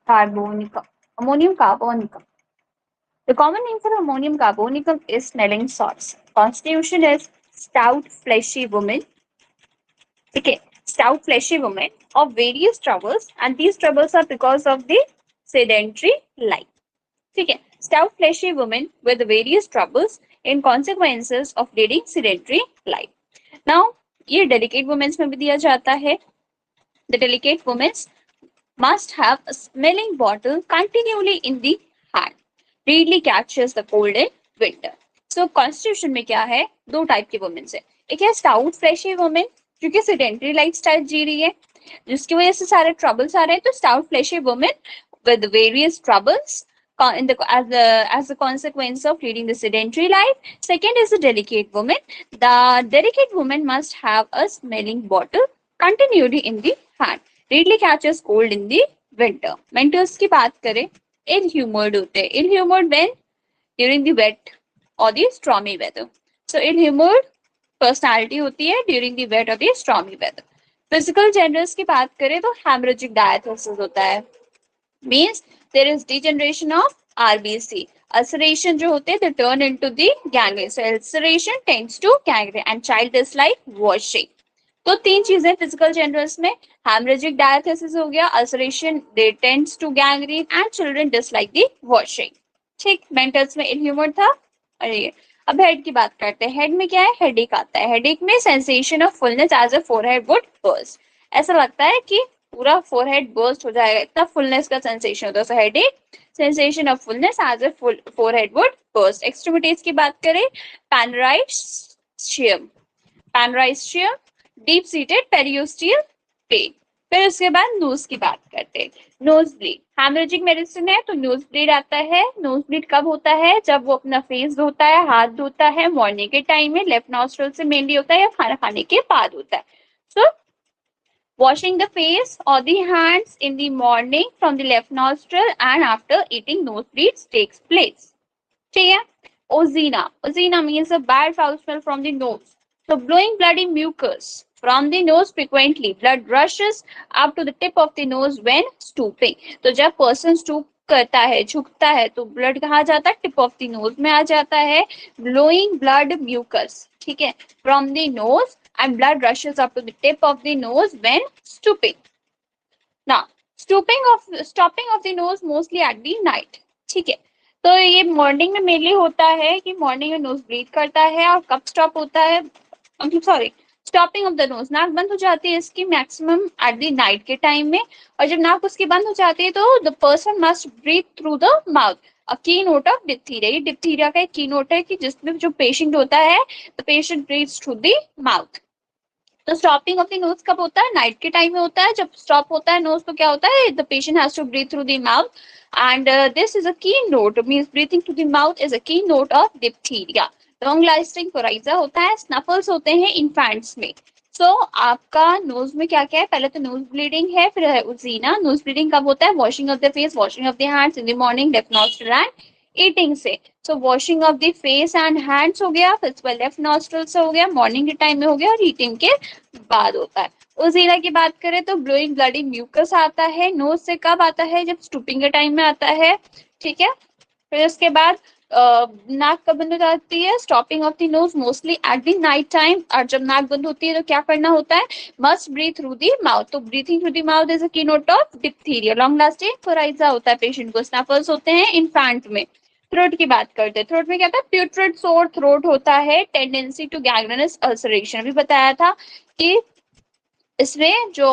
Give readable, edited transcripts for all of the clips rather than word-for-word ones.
Carbonicum. Ammonium carbonicum. The common name for ammonium carbonicum is smelling salts. Constitution is stout, fleshy woman. Okay, stout, fleshy woman of various troubles, and these troubles are because of the sedentary life. ठीक है, stout, fleshy woman with various troubles in consequences of leading sedentary life. Now, ये delicate women में भी दिया जाता है. The delicate women must have a smelling bottle continually in the hand. Readily catches the cold in winter. So constitution में क्या है, दो टाइप की वुमेन है. एक है स्टाउट फ्लैशी वुमेन जो कि सेडेंटरी लाइफस्टाइल जी रही है, जिसकी वजह से सारे ट्रबल्स आ रहे हैं. तो stout fleshy women with various troubles as a consequence of leading the sedentary life. Second is the delicate woman. The delicate woman must have a smelling bottle continually in the hand. Readily catches cold in the winter. Winters की बात करें, ill humored होते हैं. Ill humored when during the wet or the stormy weather. So ill humored personality होती है during the wet or the stormy weather. Physical genders की बात करें तो hemorrhagic diathesis होता है. Means there is degeneration of RBC. Ulceration जो होते हैं they turn into the gangrene. So ulceration tends to gangrene and child dislike washing. तो तीन चीजें फिजिकल जेंडर्स में, हेमरेजिक डायथेसिस हो गया, ulceration they tends to gangrene and children dislike the washing. ठीक, मेंटल्स में इनह्यूमर था. अरे अब हेड की बात करते हैं. हेड में क्या है, हेडेक आता है. हेडेक में sensation of fullness as a forehead would burst. ऐसा लगता है कि पूरा फोरहेड बर्स्ट हो जाएगा, इतना फुलनेस का सेंसेशन होता है. So headache, sensation of fullness as a forehead would burst. Extremities की बात करें, panaritium, panaritium, deep seated periosteal pain. फिर उसके बाद नोज की बात करते हैं. नोज ब्लीड हेमरेजिक मेडिसिन है, तो नोज ब्लीड आता है. नोज ब्लीड कब होता है, जब वो अपना फेस धोता है, हाथ धोता है मॉर्निंग के टाइम में, लेफ्ट नॉस्ट्रल से मेनली होता है या खाना खाने के बाद होता है. सो washing the face or the hands in the morning from the left nostril and after eating nosebleeds takes place. ठीक है. Ozena, ozena means a bad foul smell from the nose. So blowing bloody mucus from the nose frequently, blood rushes up to the tip of the nose when stooping. तो जब person stoop करता है, झुकता है, तो blood कहाँ जाता है, टिप ऑफ द नोज में आ जाता है. ब्लोइंग ब्लड म्यूकस, ठीक है, from the nose and blood rushes up to the tip of the nose when stooping. Now, stopping of the nose mostly at the night. ठीक है, तो ये morning में मेनली होता है कि मॉर्निंग में नोज ब्रीथ करता है. और कब स्टॉप होता है, sorry, stopping of the knows, नाक बंद हो जाती है इसकी मैक्सिमम एट द नाइट के टाइम में. और जब नाक उसकी बंद हो जाती है तो the person must breathe through the mouth. A key note of diphtheria, ये डिप्थीरिया का एक की नोट है कि जिसमें जो पेशेंट होता है, the patient breathes through the mouth. तो स्टॉपिंग ऑफ द नोज कब होता है, नाइट के टाइम में होता है. जब स्टॉप होता है नोज तो क्या होता है, the patient has to breathe through the mouth. And this is a key note, means breathing through the mouth is a key note of diphtheria. Long lasting coryza होता है. स्नफल्स होते हैं इन्फेंट्स में. सो आपका नोज में क्या क्या है, पहले तो नोज ब्लीडिंग है, फिर है उजीना. नोज ब्लीडिंग कब होता है, washing of the face, washing of the hands in the morning, left nostril and eating से. So washing of the face and hands हो गया, फिर लेफ्ट नॉस्ट्रिल से हो गया, मॉर्निंग के टाइम में हो गया, और ईटिंग के बाद होता है. उजीला की बात करें तो ब्लोइंग ब्लडी म्यूकस आता है. नोज से कब आता है, जब स्टूपिंग के टाइम में आता है. ठीक है, फिर उसके बाद नाक कब बंद हो जाती है, stopping of the knows mostly eight the night time. और जब नाक बंद होती है तो क्या करना होता है, must breathe through the mouth. तो breathing through the mouth is a key note of diphtheria. Long lasting coryza होता है पेशेंट को. स्नफल्स होते हैं इन्फेंट में. थ्रोट की बात करते हैं. थ्रोट में क्या होता है, प्यूट्रिड सोर थ्रोट होता है. टेंडेंसी टू गैंग्रेनस अल्सरेशन, अभी बताया था कि इसमें जो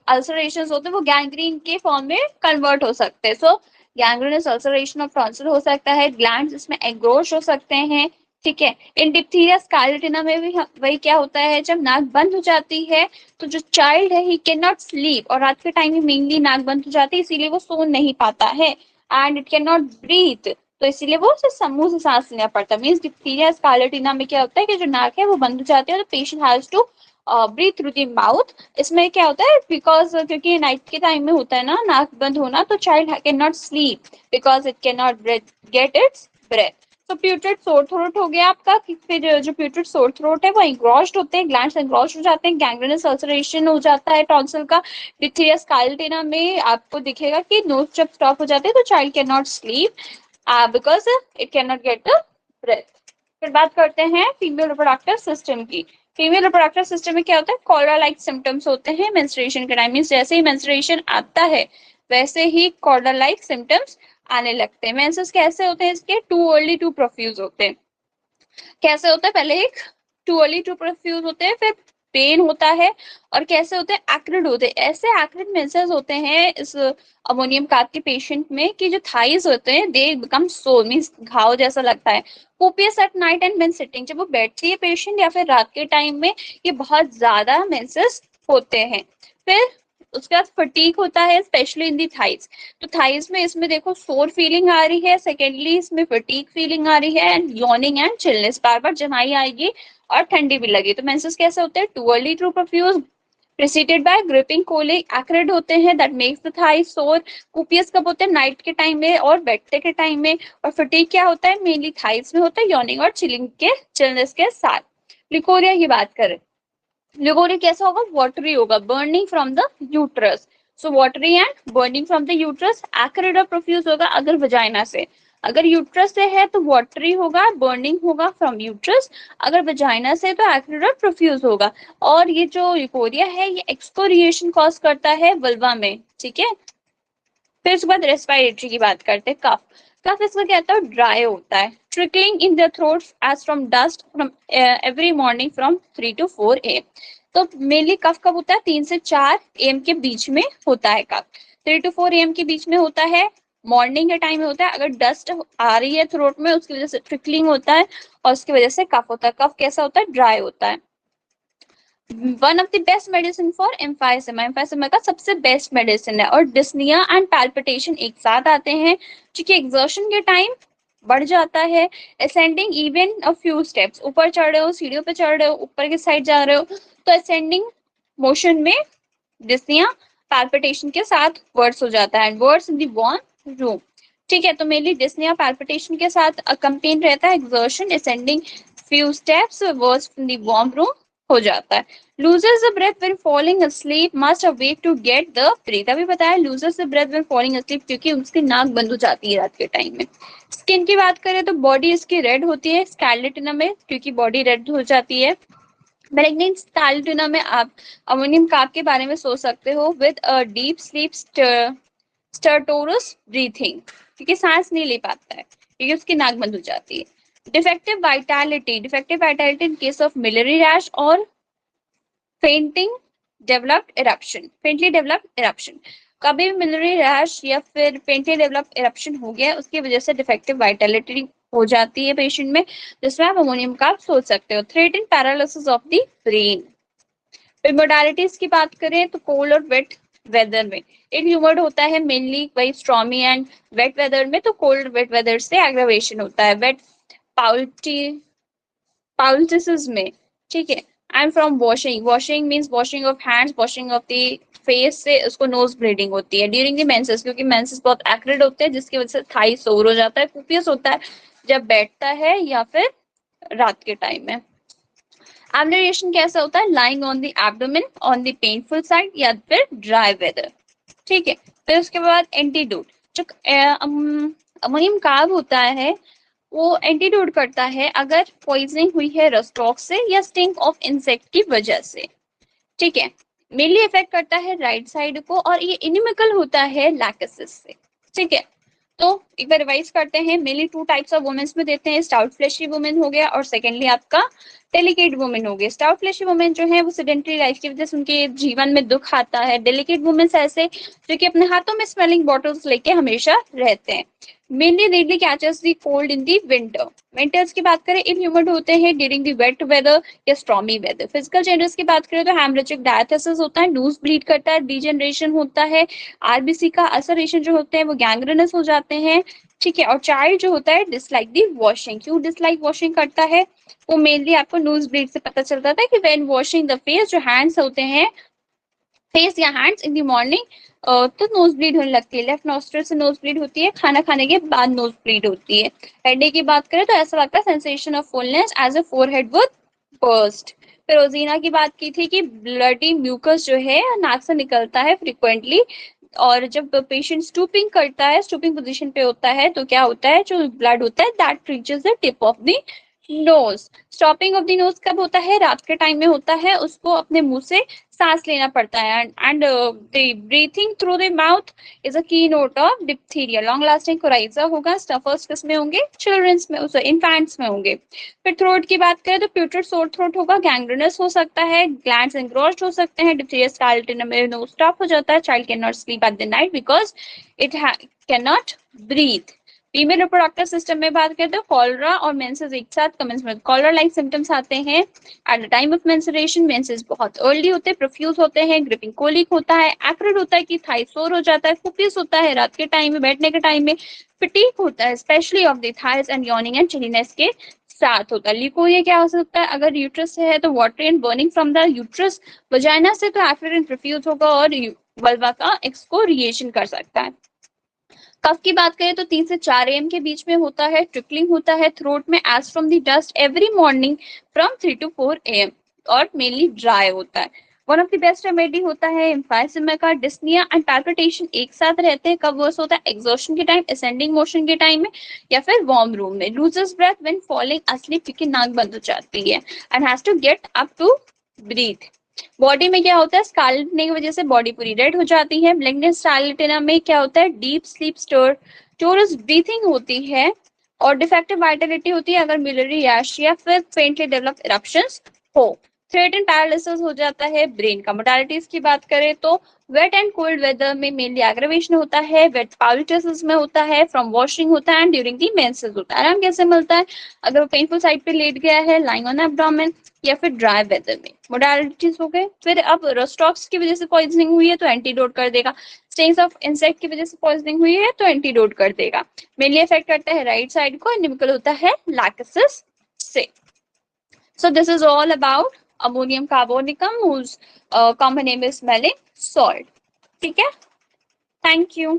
अल्सरेशन होते हैं वो गैंग्रीन के फॉर्म में कन्वर्ट हो सकते हैं. सो गैंग्रीनस अल्सरेशन ऑफ टॉन्सिल हो सकता है. ग्लैंड्स इसमें एंग्रोश हो सकते हैं. ठीक है, इन डिप्थीरिया स्कारलेटिना में भी वही क्या होता है, जब नाक बंद हो जाती है तो जो चाइल्ड है ही कैन नॉट स्लीप. और रात के टाइम में मेनली नाक बंद हो जाती है, इसीलिए वो सो नहीं पाता है. And it can not breathe, तो इसीलिए वो समूह से सांस लेना पड़ता है. मीन्स डिप्थीरिया स्कारलेटिना में क्या होता है कि जो नाक है वो बंद हो जाती है, तो patient has to breathe through the mouth. इसमें क्या होता है, बिकॉज क्योंकि नाइट के टाइम में होता है ना नाक बंद होना, तो child can not sleep because it can not gate it's breath. तो प्यूटर्ड सोर थ्रोट हो गया आपका, कि फिर जो प्यूटर्ड सोर थ्रोट है वो एंग्रॉस्ड होते हैं, ग्लैंड्स एंग्रॉस्ड हो जाते हैं, गैंग्रेनस अल्सरेशन हो जाता है टॉन्सिल का। डिथीरिया स्कालेटेना में आपको दिखेगा कि नोज जब स्टॉप हो जाते हैं तो child can not sleep because it can not get the breath. फिर बात करते हैं फीमेल रिप्रोडक्टिव सिस्टम की। फीमेल रिप्रोडक्टिव सिस्टम में क्या होता है, कॉलरा लाइक सिम्टम्स होते हैं मेंस्ट्रुएशन के टाइम। मींस जैसे ही मेंस्ट्रुएशन आता है वैसे ही कॉलरा लाइक सिम्टम्स आने लगते हैं। मेंसेस कैसे होते हैं इसके, टू अर्ली टू प्रोफ्यूज होते हैं। कैसे होता है, पहले एक टू अर्ली टू प्रोफ्यूज होते हैं, फिर पेन होता है, और कैसे होते हैं, एक्रिड होते हैं। ऐसे एक्रिड मेंसेस होते हैं इस अमोनियम कार्ब के पेशेंट में कि जो थाइज होते हैं दे बिकम सोर, मींस घाव जैसा लगता है। Copious at night and when sitting, जब वो बैठती है पेशेंट या फिर रात के टाइम में ये बहुत ज्यादा मेंसेस होते हैं। फिर उसके बाद फटीक होता है स्पेशली इन दी थाइज। तो थाइज में इसमें देखो सोर फीलिंग आ रही है, सेकेंडली इसमें फटीक फीलिंग आ रही है, एंड यॉर्निंग एंड चिलनेस, बार बार जमाई आएगी और ठंडी भी लगी। तो मेंसेस कैसे होते हैं, too early too profuse preceded by gripping colic, acrid होते हैं that makes the thigh sore. Copious कब होते हैं, नाइट के टाइम में और बैठते के टाइम में। और फटीग क्या होता है, मेनली थाइज में होता है, यॉर्निंग और चिलिंग के चिलनेस के साथ। लिकोरिया की बात करें, लिकोरिया कैसा होगा, वाटरी होगा, burning from the uterus. So watery and burning from the uterus. Acrid और प्रोफ्यूज होगा अगर वजाइना से, अगर यूट्रस से है तो वाटरी होगा, बर्निंग होगा फ्रॉम यूट्रस। अगर वजाइना से तो एक्रिड और प्रोफ्यूज होगा। और ये जो लिकोरिया है ये एक्सकोरिएशन कॉज करता है वल्वा में, ठीक है। फिर उसके बाद रेस्पिरेटरी की बात करते हैं, कफ। कफ इसका क्या होता है, ड्राई होता है, trickling in the throat as from dust from every morning from 3 to 4 AM। तो मेनली कफ कब होता है, 3 से 4 AM के बीच में होता है कफ। 3 to 4 AM के बीच में होता है, मॉर्निंग के टाइम में होता है। अगर डस्ट आ रही है थ्रोट में उसकी वजह से ट्रिकलिंग होता है और उसकी वजह से कफ होता है। कफ कैसा होता है, ड्राई होता है। One of the best medicine for emphysema, emphysema का सबसे बेस्ट मेडिसिन है। और डिस्निया एंड पैल्पिटेशन एक साथ आते हैं, क्योंकि एग्जर्शन के टाइम बढ़ जाता है। Ascending even a few steps, ऊपर चढ़ रहे हो, सीढ़ियों पे चढ़ रहे हो, ऊपर के साइड जा रहे हो, तो असेंडिंग मोशन में डिस्निया पैल्पिटेशन के साथ वर्ड्स हो जाता है, words in the warm room. ठीक है, तो मेनली डिस्निया पैल्पिटेशन के साथ अकम्पेन रहता है exertion, ascending few steps, worse in the warm room हो जाता है। Loses the breath when falling asleep must awake to get the breath. अभी बताया loses the breath when falling asleep क्योंकि उसकी नाक बंद हो जाती है रात के टाइम में। स्किन की बात करें तो बॉडी इसकी रेड होती है स्कैलेटिना में, क्योंकि बॉडी रेड हो जाती है। मैलिग्नेंट स्कैलेटिना में आप अमोनियम कार्ब के बारे में सोच सकते हो, with a deep sleep stertorous breathing, क्योंकि सांस नहीं ले पाता है क्योंकि उसकी नाक बंद हो जाती है। Defective vitality in case of miliary rash और fainting developed eruption, faintly developed eruption. कभी भी मिलियरी रैश या फिर फेंटली डेवलप्ड इरप्शन हो गया उसकी वजह से डिफेक्टिव वाइटैलिटी हो जाती है पेशेंट में, जिसमें आप अमोनियम कार्ब सोच सकते हो। Threat in paralysis of the brain. फिर मोडालिटीज की बात करें तो कोल्ड और वेट वेदर में एक ह्यूमर्ड होता है, मेनली वही स्ट्रॉमी एंड वेट वेदर में। तो कोल्ड वेट वेदर से एग्रावेशन होता है। वेट पाउल्टिसिस में, ठीक है। And from washing means washing of hands, washing of the face से उसको नोज ब्लीडिंग होती है। ड्यूरिंग द मेंसेस, क्योंकि मेंसेस बहुत एक्रिड होते हैं जिसकी वजह से थाई सोर हो जाता है। कुपियस होता है जब बैठता है या फिर रात के टाइम में। एब्लेशन कैसा होता है, lying on the abdomen on the painful side या फिर ड्राई वेदर, ठीक है। फिर उसके बाद एंटीडोट, जो अमोनियम कार्ब होता है वो एंटीडोट करता है अगर पॉइजनिंग हुई है रस्टॉक से या स्टिंग ऑफ इंसेक्ट की वजह से, ठीक है। मेनली इफेक्ट करता है राइट साइड को और ये इनिमिकल होता है लैक्सिस से, ठीक है। तो एक बार रिवाइज करते हैं, मेनली 2 टाइप्स ऑफ वुमेन्स में देते हैं, स्टाउट फ्लेशी वुमेन हो गया और सेकेंडली आपका डेलिकेट वुमेन हो गया। स्टाउट फ्लेशी वुमेन जो है वो सेडेंटरी लाइफ की वजह से उनके जीवन में दुख आता है। डेलिकेट वुमेन्स ऐसे जो कि अपने हाथों में स्मेलिंग बॉटल्स लेके हमेशा रहते हैं। Mainly readily catches the cold in the winter. Winters की बात करें इनह्यूमिड होते हैं ड्यूरिंग द वेट वेदर या स्टॉर्मी वेदर। फिजिकल चेंजेस की बात करें तो हेमरेजिक डायथेसिस होता है, नोज ब्लीड करता है, डीजनरेशन होता है, आरबीसी का असरेशन जो होते हैं वो गैंग्रेनस हो जाते हैं, ठीक है। और चाइल्ड जो होता है डिसलाइक दी वॉशिंग। क्यों डिसलाइक वॉशिंग करता है, वो मेनली आपको नोज ब्लीड से पता चलता था कि व्हेन वॉशिंग द फेस, जो हैंड्स होते हैं फेस या हैंड्स इन द मॉर्निंग तो नोज ब्लीड होने लगती है। लेफ्ट नोस्ट्रल से नोज ब्लीड होती है, खाना खाने के बाद नोज ब्लीड होती है। हेडेक की बात करें तो ऐसा लगता है sensation of fullness as a forehead would burst. फिर ओजीना की बात की थी कि ब्लडी म्यूकस जो है नाक से निकलता है फ्रिक्वेंटली, और जब पेशेंट स्टूपिंग करता है, स्टूपिंग पोजीशन पे होता है, तो क्या होता है, जो ब्लड होता है that reaches the tip of the knows. Stopping of the nose कब होता है, रात के टाइम में होता है, उसको अपने मुंह से सांस लेना पड़ता है। And the breathing through the mouth is a key note of diphtheria. Long lasting coryza होगा, स्टफर्स किस में होंगे, चिल्ड्रंस में, इन्फेंट्स में होंगे। फिर थ्रोट की बात करें तो प्यूटर्ड सोर थ्रोट होगा, गैंग्रेनस हो सकता है, ग्लैंड्स एंग्रोस्ड हो सकते हैं, डिप्थीरिया स्टार्टिन में नोज स्टॉप हो जाता है, child can not sleep at the night because it can not breathe. Female reproductive system में बात करें तो कॉलरा और मेंसेस एक साथ कमेंस में कॉलरा लाइक सिम्टम्स आते हैं at the time of menstruation. Menses बहुत अर्ली होते हैं, प्रोफ्यूज होते हैं, ग्रिपिंग कोलिक होता है, एक्रिड होता है कि थाई सोर हो जाता है, फुफिस होता है रात के टाइम में, बैठने के टाइम में, फटीग होता है specially of the thighs and yawning and chilliness के साथ होता है। लिकोरिया क्या हो सकता है, अगर यूट्रस है तो watery and burning from the uterus. Vagina से तो एक्रिड एंड प्रोफ्यूज होगा और वल्वा का एक्सकोरिएशन कर सकता है। कफ की बात करें तो 3 से 4 AM के बीच में होता है, ट्रिकलिंग होता है थ्रोट में as from the dust every morning from 3 to 4 AM और मेनली ड्राई होता है। One of the best remedy होता है एम्फाइसिमा का। डिस्निया एंड पैल्पिटेशन एक साथ रहते हैं, कब वर्स होता है, एग्जॉशन के टाइम, असेंडिंग मोशन के टाइम में, या फिर वार्म रूम में। Loses breath when falling asleep क्योंकि नाक बंद हो जाती है and has to get up to breathe. Body में क्या होता है, स्कारलेट की वजह से बॉडी पूरी रेड हो जाती है। ब्लैकनेस स्कारलेटिना में क्या होता है, डीप स्लीप स्टोरस ब्रीथिंग होती है और डिफेक्टिव वाइटलिटी होती है अगर मिलियरी रैश या फिर फेंटली डेवलप इरप्शंस हो। थ्रेट एंड पैरालिसिस हो जाता है ब्रेन का। मोडालिटीज की बात करें तो वेट एंड कोल्ड वेदर में मेनली एग्रेवेशन होता है, वेट पाउलिटिस में होता है, फ्रॉम वॉशिंग होता है एंड ड्यूरिंग दी मेंसेस होता है। आराम कैसे मिलता है, अगर वो पेनफुल साइड पे लेट गया है, लाइंग ऑन एब्डोमेन, या फिर ड्राई वेदर में। मोडालिटीज हो गए। फिर अब रोस्टॉक्स की वजह से पॉइजनिंग हुई है तो एंटीडोट कर देगा, स्टेन्स ऑफ इंसेक्ट की वजह से पॉइजनिंग हुई है तो एंटीडोट कर देगा। मेनली इफेक्ट करता है राइट साइड को, निकल होता है लैक्सिस से। So this is all about ammonium carbonicum whose common name is smelling salt. ठीक है, thank you.